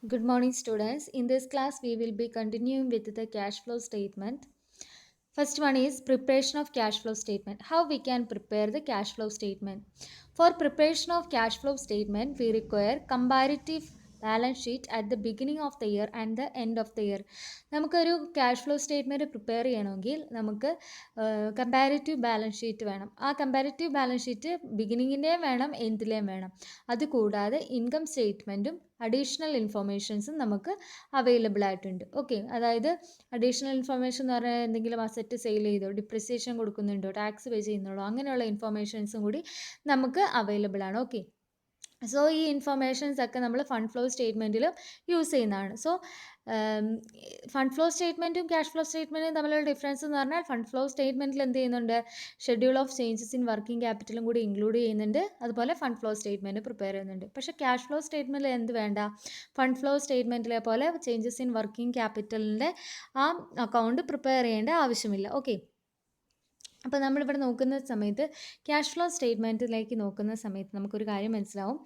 Good morning, students. In this class, we will be continuing with the cash flow statement. First one is preparation of cash flow statement. How we can prepare the cash flow statement. For preparation of cash flow statement, we require comparative balance sheet at the beginning of the year and the end of the year. നമുക്കൊരു cash flow statement prepare ചെയ്യണമെങ്കിൽ നമുക്ക് comparative balance sheet വേണം. ആ comparative balance sheet ബിഗിനിങ്ങിൻ്റെയും വേണം എൻഡിലെയും വേണം. അതുകൂടാതെ income സ്റ്റേറ്റ്മെൻറ്റും additional ഇൻഫോർമേഷൻസും നമുക്ക് available ആയിട്ടുണ്ട്. ഓക്കെ, അതായത് അഡീഷണൽ ഇൻഫർമേഷൻ എന്ന് പറഞ്ഞാൽ എന്തെങ്കിലും അസറ്റ് സെയിൽ ചെയ്തോ, ഡിപ്രിസിയേഷൻ കൊടുക്കുന്നുണ്ടോ, ടാക്സ് പേ ചെയ്യുന്നുണ്ടോ, അങ്ങനെയുള്ള ഇൻഫർമേഷൻസും കൂടി നമുക്ക് അവൈലബിൾ ആണ്. ഓക്കെ, സോ ഈ ഇൻഫർമേഷൻസ് ഒക്കെ നമ്മൾ ഫണ്ട് ഫ്ലോ സ്റ്റേറ്റ്മെൻറ്റിൽ യൂസ് ചെയ്യുന്നതാണ്. സോ ഫണ്ട് ഫ്ലോ സ്റ്റേറ്റ്മെൻറ്റും ക്യാഷ് ഫ്ലോ സ്റ്റേറ്റ്മെൻറ്റും തമ്മിലുള്ള ഡിഫറൻസ് എന്ന് പറഞ്ഞാൽ ഫണ്ട് ഫ്ലോ സ്റ്റേറ്റ്മെൻറ്റിൽ എന്ത് ചെയ്യുന്നുണ്ട്, schedule of changes in working ക്യാപിറ്റലും കൂടി ഇൻക്ലൂഡ് ചെയ്യുന്നുണ്ട്. അതുപോലെ ഫണ്ട് ഫ്ലോ സ്റ്റേറ്റ്മെൻറ്റ് പ്രിപ്പയർ ചെയ്യുന്നുണ്ട്. പക്ഷേ ക്യാഷ് ഫ്ലോ സ്റ്റേറ്റ്മെൻറ്റിൽ എന്ത് വേണ്ട, ഫണ്ട് ഫ്ലോ സ്റ്റേറ്റ്മെൻറ്റിലെ പോലെ ചേഞ്ചസ് ഇൻ വർക്കിംഗ് ക്യാപിറ്റലിൻ്റെ ആ അക്കൗണ്ട് പ്രിപ്പയർ ചെയ്യേണ്ട ആവശ്യമില്ല. ഓക്കെ, അപ്പോൾ നമ്മളിവിടെ നോക്കുന്ന സമയത്ത് ക്യാഷ് ഫ്ലോ സ്റ്റേറ്റ്മെൻറ്റിലേക്ക് നോക്കുന്ന സമയത്ത് നമുക്കൊരു കാര്യം മനസ്സിലാവും.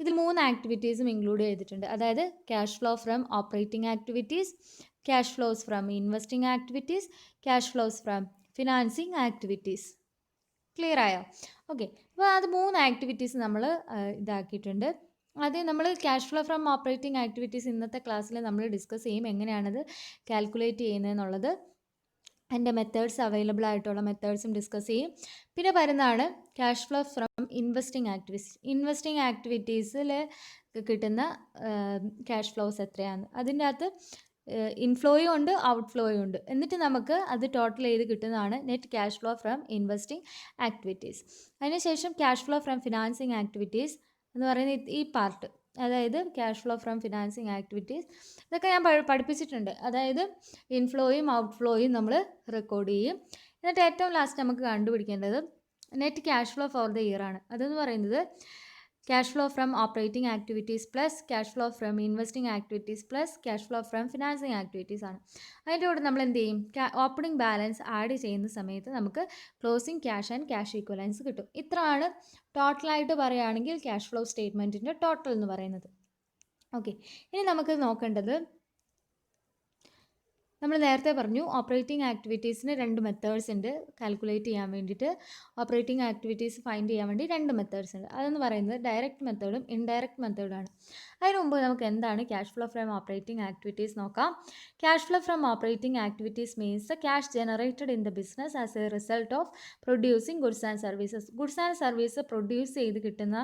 ഇതിൽ 3 ആക്ടിവിറ്റീസും ഇൻക്ലൂഡ് ചെയ്തിട്ടുണ്ട്. അതായത് cash flow from operating activities, cash flows from investing activities, cash flows from financing activities. Clear ആയോ? ഓക്കെ, അപ്പോൾ അത് 3 ആക്ടിവിറ്റീസ് നമ്മൾ ഇതാക്കിയിട്ടുണ്ട്. ആദ്യം നമ്മൾ cash flow from operating activities ഇന്നത്തെ ക്ലാസ്സിൽ നമ്മൾ ഡിസ്കസ് ചെയ്യും, എങ്ങനെയാണത് കാൽക്കുലേറ്റ് ചെയ്യുന്നതെന്നുള്ളത്. അതിൻ്റെ മെത്തേഡ്സ് അവൈലബിൾ ആയിട്ടുള്ള മെത്തേഡ്സും ഡിസ്കസ് ചെയ്യും. പിന്നെ വരുന്നതാണ് cash flow from investing activities. Investing ആക്ടിവിറ്റീസിൽ കിട്ടുന്ന ക്യാഷ് ഫ്ലോസ് എത്രയാണ്, അതിൻ്റെ അകത്ത് ഇൻഫ്ലോയും ഉണ്ട് ഔട്ട് ഫ്ലോയും ഉണ്ട്. എന്നിട്ട് നമുക്ക് അത് ടോട്ടൽ ചെയ്ത് കിട്ടുന്നതാണ് net cash flow from investing activities. അതിനുശേഷം cash flow from financing activities എന്ന് പറയുന്ന ഈ പാർട്ട്, അതായത് cash flow from financing activities, ഇതൊക്കെ ഞാൻ പഠിപ്പിച്ചിട്ടുണ്ട്. അതായത് ഇൻഫ്ലോയും ഔട്ട് ഫ്ലോയും നമ്മൾ റെക്കോർഡ് ചെയ്യും. എന്നിട്ട് ഏറ്റവും ലാസ്റ്റ് നമുക്ക് കണ്ടുപിടിക്കേണ്ടത് net cash flow for the year ആണ്. അതെന്ന് പറയുന്നത് cash flow from operating activities plus cash flow from investing activities plus cash flow from financing activities ആണ്. അതിൻ്റെ കൂടെ നമ്മൾ എന്ത് ചെയ്യും, ഓപ്പണിംഗ് ബാലൻസ് ആഡ് ചെയ്യുന്ന സമയത്ത് നമുക്ക് closing cash and cash equivalence കിട്ടും. ഇത്രയാണ് ടോട്ടലായിട്ട് പറയുകയാണെങ്കിൽ ക്യാഷ് ഫ്ലോ സ്റ്റേറ്റ്മെൻറ്റിൻ്റെ ടോട്ടൽ എന്ന് പറയുന്നത്. ഓക്കെ, ഇനി നമുക്ക് നോക്കേണ്ടത്, നമ്മൾ നേരത്തെ പറഞ്ഞു ഓപ്പറേറ്റിംഗ് ആക്ടിവിറ്റീസിന് 2 മെത്തേഡ്സ് ഉണ്ട് കാൽക്കുലേറ്റ് ചെയ്യാൻ വേണ്ടിയിട്ട്. ഓപ്പറേറ്റിംഗ് ആക്ടിവിറ്റീസ് ഫൈൻഡ് ചെയ്യാൻ വേണ്ടി 2 മെത്തേഡ്സ് ഉണ്ട്. അതെന്ന് പറയുന്നത് ഡയറക്റ്റ് മെത്തേഡും ഇൻഡയറക്റ്റ് മെത്തേഡാണ്. അതിന് മുമ്പ് നമുക്ക് എന്താണ് cash flow from operating activities നോക്കാം. Cash flow from operating activities means the cash generated in the business as a result of producing goods and services. Goods and service produce ചെയ്ത് കിട്ടുന്ന,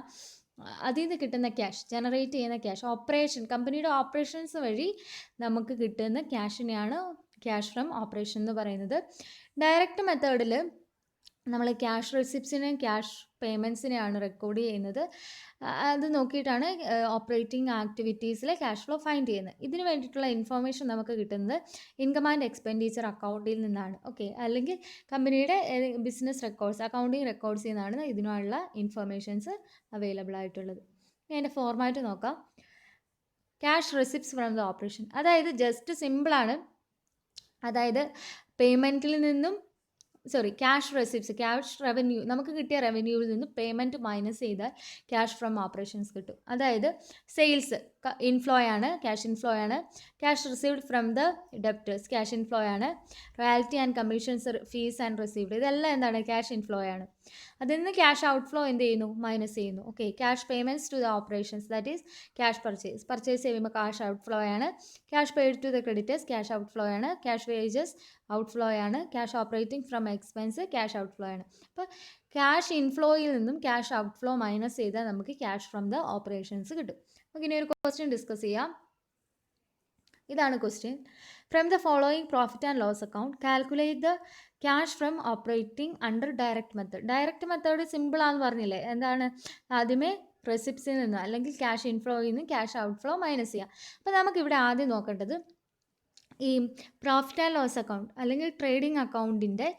അതിൽ നിന്ന് കിട്ടുന്ന ക്യാഷ്, ജനറേറ്റ് ചെയ്യുന്ന cash, operation, കമ്പനിയുടെ operations വഴി നമുക്ക് കിട്ടുന്ന ക്യാഷിനെയാണ് ക്യാഷ് ഫ്രം ഓപ്പറേഷൻ എന്ന് പറയുന്നത്. ഡയറക്റ്റ് മെത്തേഡിൽ നമ്മൾ ക്യാഷ് റെസിപ്റ്റ്സിനെയും ക്യാഷ് പേയ്മെൻറ്റ്സിനെയാണ് റെക്കോർഡ് ചെയ്യുന്നത്. അത് നോക്കിയിട്ടാണ് ഓപ്പറേറ്റിംഗ് ആക്ടിവിറ്റീസിലെ ക്യാഷ് ഫ്ലോ ഫൈൻഡ് ചെയ്യുന്നത്. ഇതിന് വേണ്ടിയിട്ടുള്ള ഇൻഫോർമേഷൻ നമുക്ക് കിട്ടുന്നത് ഇൻകം ആൻഡ് എക്സ്പെൻഡിച്ചർ അക്കൗണ്ടിൽ നിന്നാണ്. ഓക്കെ, അല്ലെങ്കിൽ കമ്പനിയുടെ ബിസിനസ് റെക്കോർഡ്സ്, അക്കൗണ്ടിങ് റെക്കോർഡ്സിൽ നിന്നാണ് ഇതിനുള്ള ഇൻഫർമേഷൻസ് അവൈലബിൾ ആയിട്ടുള്ളത്. അതിൻ്റെ ഫോർമാറ്റ് നോക്കാം. Cash receipts from the operation, അതായത് ജസ്റ്റ് സിമ്പിളാണ്. അതായത് പേയ്മെൻറ്റിൽ നിന്നും ക്യാഷ് റെസിപ്റ്റ്സ്, ക്യാഷ് റവന്യൂ, നമുക്ക് കിട്ടിയ റവന്യൂവിൽ നിന്ന് പേയ്മെൻറ്റ് മൈനസ് ചെയ്താൽ ക്യാഷ് ഫ്രം ഓപ്പറേഷൻസ് കിട്ടും. അതായത് സെയിൽസ് ഇൻഫ്ലോ ആണ്, ക്യാഷ് ഇൻഫ്ലോ ആണ്. Cash received from the debtors cash inflow ആണ്. Royalty and commissions, fees and received, ഇതെല്ലാം എന്താണ്, ക്യാഷ് ഇൻഫ്ലോ ആണ്. അതിൽ നിന്ന് ക്യാഷ് ഔട്ട് ഫ്ലോ എന്ത് ചെയ്യുന്നു, മൈനസ് ചെയ്യുന്നു. Okay, cash payments to the operations, that is cash purchase ചെയ്യുമ്പോൾ ക്യാഷ് ഔട്ട് ഫ്ലോ ആണ്. Cash paid to the creditors cash outflow ആണ്. ക്യാഷ് വേജസ് ഔട്ട് ഫ്ലോ ആണ്. Cash operating from expense cash outflow ആണ്. അപ്പോൾ cash ഇൻഫ്ലോയിൽ നിന്നും cash out flow minus ചെയ്താൽ നമുക്ക് cash from the operations കിട്ടും. നമുക്ക് ഇനി ഒരു ക്വസ്റ്റ്യൻ ഡിസ്കസ് ചെയ്യാം. ഇതാണ് question. From the following profit and loss account calculate the cash from operating under direct method. Direct method simple ആണെന്ന് പറഞ്ഞില്ലേ, എന്താണ്, ആദ്യമേ റെസിപ്റ്റ്സിൽ നിന്ന് അല്ലെങ്കിൽ ക്യാഷ് ഇൻഫ്ലോയിൽ നിന്ന് ക്യാഷ് ഔട്ട് ഫ്ലോ മൈനസ് ചെയ്യാം. അപ്പോൾ നമുക്കിവിടെ ആദ്യം നോക്കേണ്ടത് ഈ പ്രോഫിറ്റ് ആൻഡ് ലോസ് അക്കൗണ്ട് അല്ലെങ്കിൽ ട്രേഡിംഗ് അക്കൗണ്ടിൻ്റെ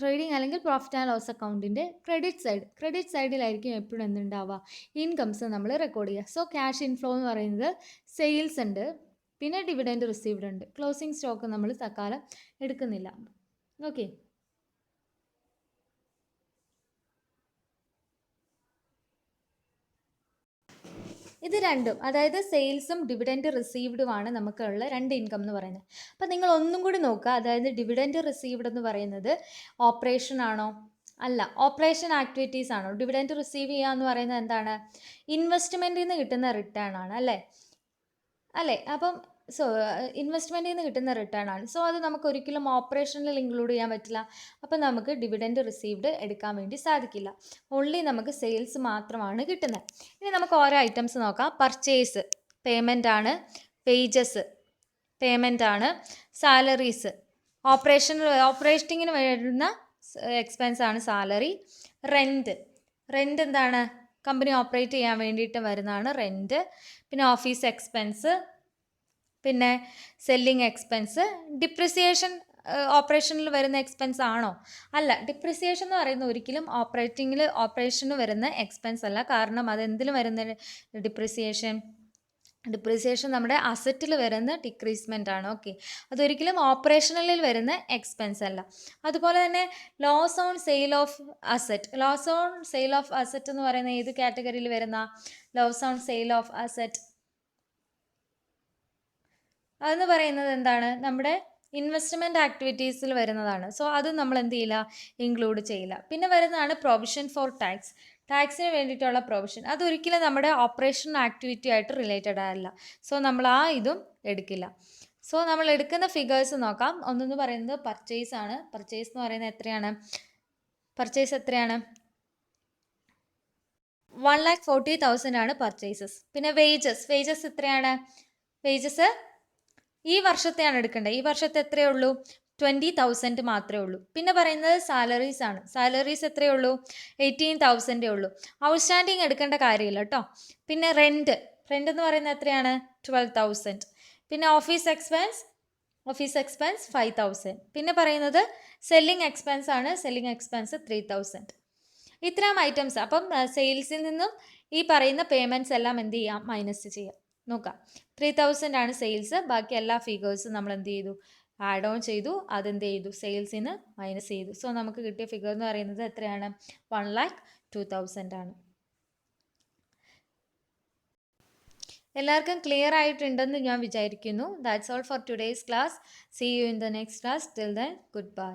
ട്രേഡിംഗ് അല്ലെങ്കിൽ പ്രോഫിറ്റ് ആൻഡ് ലോസ് അക്കൗണ്ടിൻ്റെ ക്രെഡിറ്റ് സൈഡിലായിരിക്കും എപ്പോഴും എന്തുണ്ടാവുക, ഇൻകംസ് നമ്മൾ റെക്കോർഡ് ചെയ്യുക. സോ ക്യാഷ് ഇൻഫ്ലോ എന്ന് പറയുന്നത് സെയിൽസ് ഉണ്ട്, പിന്നെ ഡിവിഡൻഡ് റിസീവ്ഡ് ഉണ്ട്. ക്ലോസിംഗ് സ്റ്റോക്ക് നമ്മൾ തൽക്കാലം എടുക്കുന്നില്ല. ഓക്കെ, ഇത് രണ്ടും, അതായത് സെയിൽസും ഡിവിഡൻഡ് റിസീവ്ഡുമാണ് നമുക്കുള്ള രണ്ട് ഇൻകം എന്ന് പറയുന്നത്. അപ്പം നിങ്ങൾ ഒന്നും കൂടി നോക്കുക, അതായത് ഡിവിഡൻഡ് റിസീവ്ഡ് എന്ന് പറയുന്നത് ഓപ്പറേഷൻ ആണോ? അല്ല, ഓപ്പറേഷൻ ആക്ടിവിറ്റീസ് ആണോ? ഡിവിഡൻഡ് റിസീവ് ചെയ്യുക എന്ന് പറയുന്നത് എന്താണ്? ഇൻവെസ്റ്റ്മെൻറ്റിൽ നിന്ന് കിട്ടുന്ന റിട്ടേൺ ആണ്, അല്ലേ? അപ്പം ഇൻവെസ്റ്റ്മെൻറ്റിൽ നിന്ന് കിട്ടുന്ന റിട്ടേൺ ആണ്. സോ അത് നമുക്ക് ഒരിക്കലും ഓപ്പറേഷനിൽ ഇൻക്ലൂഡ് ചെയ്യാൻ പറ്റില്ല. അപ്പം നമുക്ക് ഡിവിഡൻഡ് റിസീവ്ഡ് എടുക്കാൻ വേണ്ടി സാധിക്കില്ല. ഓൺലി നമുക്ക് സെയിൽസ് മാത്രമാണ് കിട്ടുന്നത്. ഇനി നമുക്ക് ഓരോ ഐറ്റംസ് നോക്കാം. പർച്ചേസ് പേയ്മെൻ്റ് ആണ്, വേജസ് പേയ്മെൻ്റ് ആണ്, സാലറീസ് ഓപ്പറേറ്റിങ്ങിന് വരുന്ന എക്സ്പെൻസ് ആണ് സാലറി. റെൻറ്റ് എന്താണ്? കമ്പനി ഓപ്പറേറ്റ് ചെയ്യാൻ വേണ്ടിയിട്ട് വരുന്നതാണ് റെൻറ്റ്. പിന്നെ ഓഫീസ് എക്സ്പെൻസ്, പിന്നെ സെല്ലിംഗ് എക്സ്പെൻസ്. ഡിപ്രിസിയേഷൻ ഓപ്പറേഷനിൽ വരുന്ന എക്സ്പെൻസ് ആണോ? അല്ല. ഡിപ്രിസിയേഷൻ എന്ന് പറയുന്നത് ഒരിക്കലും ഓപ്പറേഷന് വരുന്ന എക്സ്പെൻസ് അല്ല. കാരണം അതെന്തിലും വരുന്ന ഡിപ്രിസിയേഷൻ നമ്മുടെ അസറ്റിൽ വരുന്ന ഡിക്രീസ്മെൻ്റ് ആണ്. ഓക്കെ, അതൊരിക്കലും ഓപ്പറേഷണലിൽ വരുന്ന എക്സ്പെൻസ് അല്ല. അതുപോലെ തന്നെ loss on sale of asset എന്ന് പറയുന്ന ഏത് കാറ്റഗറിയിൽ വരുന്ന? Loss on sale of asset അതെന്ന് പറയുന്നത് എന്താണ്? നമ്മുടെ ഇൻവെസ്റ്റ്മെൻറ്റ് ആക്ടിവിറ്റീസിൽ വരുന്നതാണ്. സോ അത് നമ്മൾ എന്ത് ചെയ്യില്ല? ഇൻക്ലൂഡ് ചെയ്യില്ല. പിന്നെ വരുന്നതാണ് പ്രൊവിഷൻ ഫോർ ടാക്സിന് വേണ്ടിയിട്ടുള്ള പ്രൊവിഷൻ. അതൊരിക്കലും നമ്മുടെ ഓപ്പറേഷൻ ആക്ടിവിറ്റി ആയിട്ട് റിലേറ്റഡ് അല്ല. സോ നമ്മൾ ഇതും എടുക്കില്ല. സോ നമ്മൾ എടുക്കുന്ന ഫിഗേഴ്സ് നോക്കാം. ഒന്നെന്ന് പറയുന്നത് പർച്ചേസ് ആണ്. പർച്ചേസ് എന്ന് പറയുന്നത് എത്രയാണ്? 1,40,000 ആണ് പർച്ചേസസ്. പിന്നെ വേജസ് എത്രയാണ്? വേജസ് ഈ വർഷത്തെയാണ് എടുക്കേണ്ടത്. ഈ വർഷത്തെ എത്രയേ ഉള്ളൂ? 20,000 മാത്രമേ ഉള്ളൂ. പിന്നെ പറയുന്നത് സാലറീസ് ആണ്. സാലറീസ് എത്രയേ ഉള്ളൂ? 18,000 ഉള്ളൂ. ഔട്ട്സ്റ്റാൻഡിങ് എടുക്കേണ്ട കാര്യമില്ല കേട്ടോ. പിന്നെ റെൻറ്റ് എന്ന് പറയുന്നത് എത്രയാണ്? 12,000. പിന്നെ ഓഫീസ് എക്സ്പെൻസ് 5,000. പിന്നെ പറയുന്നത് സെല്ലിംഗ് എക്സ്പെൻസ് ആണ്. Selling expense 3,000. ഇത്രയും ഐറ്റംസ്. അപ്പം സെയിൽസിൽ നിന്നും ഈ പറയുന്ന പേയ്മെൻറ്റ്സ് എല്ലാം എന്ത് ചെയ്യാം? മൈനസ് ചെയ്യാം. നോക്കാം, 3,000 ആണ് സെയിൽസ്. ബാക്കി എല്ലാ ഫിഗേഴ്സും നമ്മൾ എന്ത് ചെയ്തു? ആഡ് ഓൺ ചെയ്തു. അതെന്ത് ചെയ്തു? സെയിൽസിന് മൈനസ് ചെയ്തു. സോ നമുക്ക് കിട്ടിയ ഫിഗർ എന്ന് പറയുന്നത് എത്രയാണ്? 1,02,000 ആണ്. എല്ലാവർക്കും ക്ലിയർ ആയിട്ടുണ്ടെന്ന് ഞാൻ വിചാരിക്കുന്നു. That's all for today's class. See you in the next class. Till then, good bye.